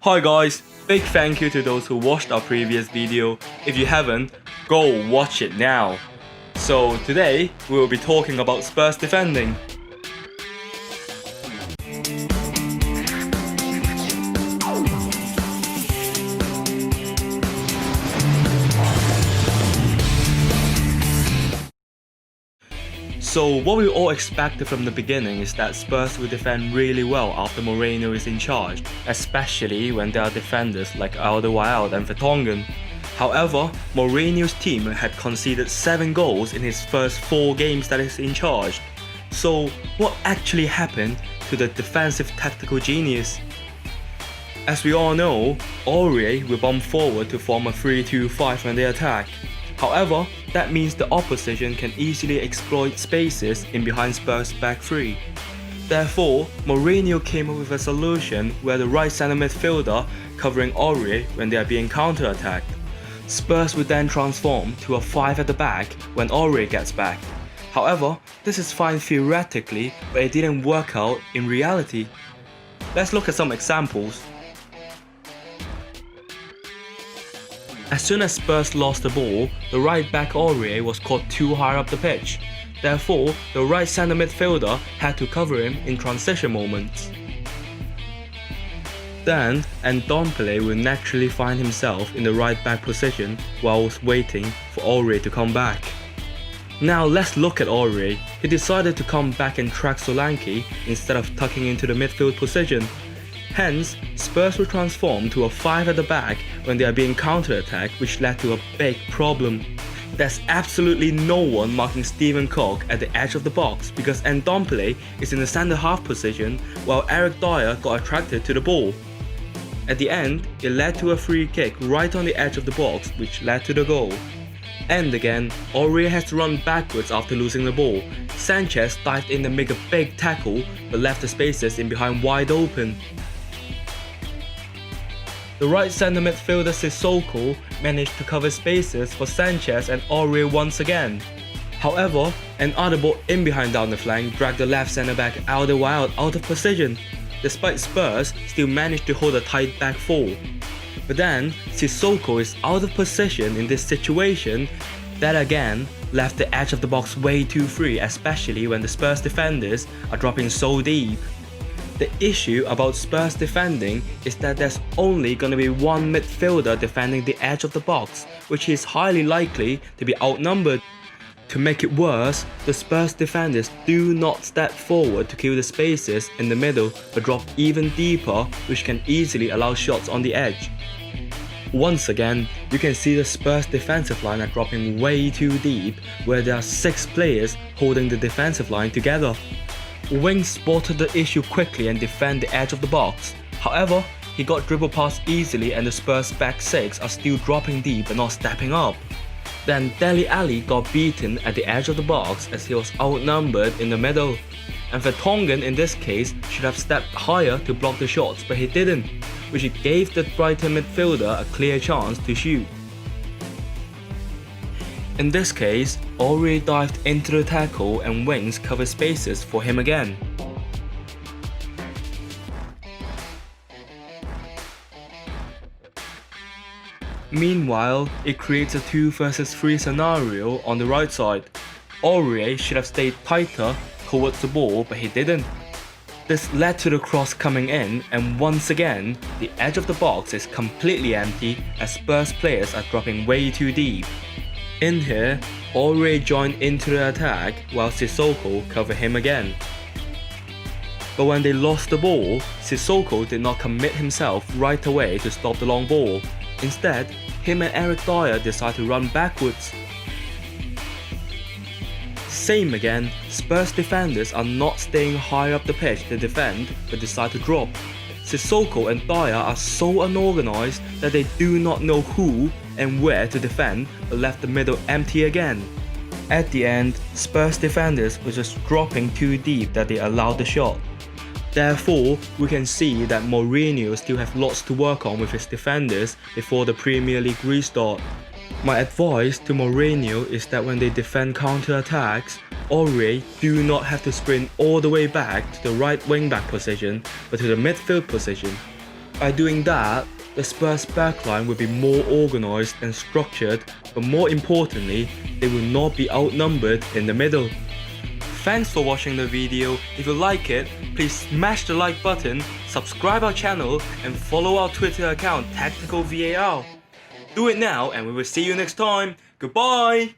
Hi guys, big thank you to those who watched our previous video. If you haven't, go watch it now. So today, we will be talking about Spurs defending. So what we all expected from the beginning is that Spurs will defend really well after Mourinho is in charge, especially when there are defenders like Alderweireld and Vertonghen. However, Mourinho's team had conceded 7 goals in his first 4 games that he's in charge. So what actually happened to the defensive tactical genius? As we all know, Aurier will bomb forward to form a 3-2-5 when they attack. However, that means the opposition can easily exploit spaces in behind Spurs' back 3. Therefore, Mourinho came up with a solution where the right centre midfielder covering Aurier when they are being counter-attacked. Spurs would then transform to a 5 at the back when Aurier gets back. However, this is fine theoretically, but it didn't work out in reality. Let's look at some examples. As soon as Spurs lost the ball, the right back Aurier was caught too high up the pitch. Therefore, the right centre midfielder had to cover him in transition moments. Then, Ndombele will naturally find himself in the right back position whilst waiting for Aurier to come back. Now let's look at Aurier. He decided to come back and track Solanke instead of tucking into the midfield position. Hence, Spurs will transform to a 5 at the back when they are being counter-attacked, which led to a big problem. There's absolutely no one marking Steven Koch at the edge of the box because Ndombele is in the centre half position while Eric Dyer got attracted to the ball. At the end, it led to a free kick right on the edge of the box which led to the goal. And again, Aurier has to run backwards after losing the ball. Sanchez dived in and made a big tackle but left the spaces in behind wide open. The right centre midfielder Sissoko managed to cover spaces for Sanchez and Aurier once again. However, an other ball in behind down the flank dragged the left centre back Alderweireld out of position, despite Spurs still managed to hold a tight back 4. But then, Sissoko is out of position in this situation that again left the edge of the box way too free, especially when the Spurs defenders are dropping so deep. The issue about Spurs defending is that there's only gonna be one midfielder defending the edge of the box, which is highly likely to be outnumbered. To make it worse, the Spurs defenders do not step forward to kill the spaces in the middle but drop even deeper, which can easily allow shots on the edge. Once again, you can see the Spurs defensive line are dropping way too deep, where there are 6 players holding the defensive line together. Wings spotted the issue quickly and defended the edge of the box. However, he got dribbled past easily and the Spurs back 6 are still dropping deep but not stepping up. Then Dele Alli got beaten at the edge of the box as he was outnumbered in the middle. And Vertonghen in this case should have stepped higher to block the shots, but he didn't, which gave the Brighton midfielder a clear chance to shoot. In this case, Aurier dived into the tackle and Wings covered spaces for him again. Meanwhile, it creates a 2 versus 3 scenario on the right side. Aurier should have stayed tighter towards the ball, but he didn't. This led to the cross coming in, and once again, the edge of the box is completely empty as Spurs players are dropping way too deep. In here, Aurier joined into the attack while Sissoko covered him again. But when they lost the ball, Sissoko did not commit himself right away to stop the long ball. Instead, him and Eric Dyer decided to run backwards. Same again, Spurs defenders are not staying high up the pitch to defend but decide to drop. Sissoko and Dyer are so unorganized that they do not know who and where to defend but left the middle empty again. At the end, Spurs defenders were just dropping too deep that they allowed the shot. Therefore, we can see that Mourinho still have lots to work on with his defenders before the Premier League restart. My advice to Mourinho is that when they defend counter-attacks, Aurier do not have to sprint all the way back to the right wing-back position but to the midfield position. By doing that, the Spurs backline will be more organised and structured, but more importantly, they will not be outnumbered in the middle. Thanks for watching the video. If you like it, please smash the like button, subscribe our channel, and follow our Twitter account Tactical VAR. Do it now and we will see you next time. Goodbye!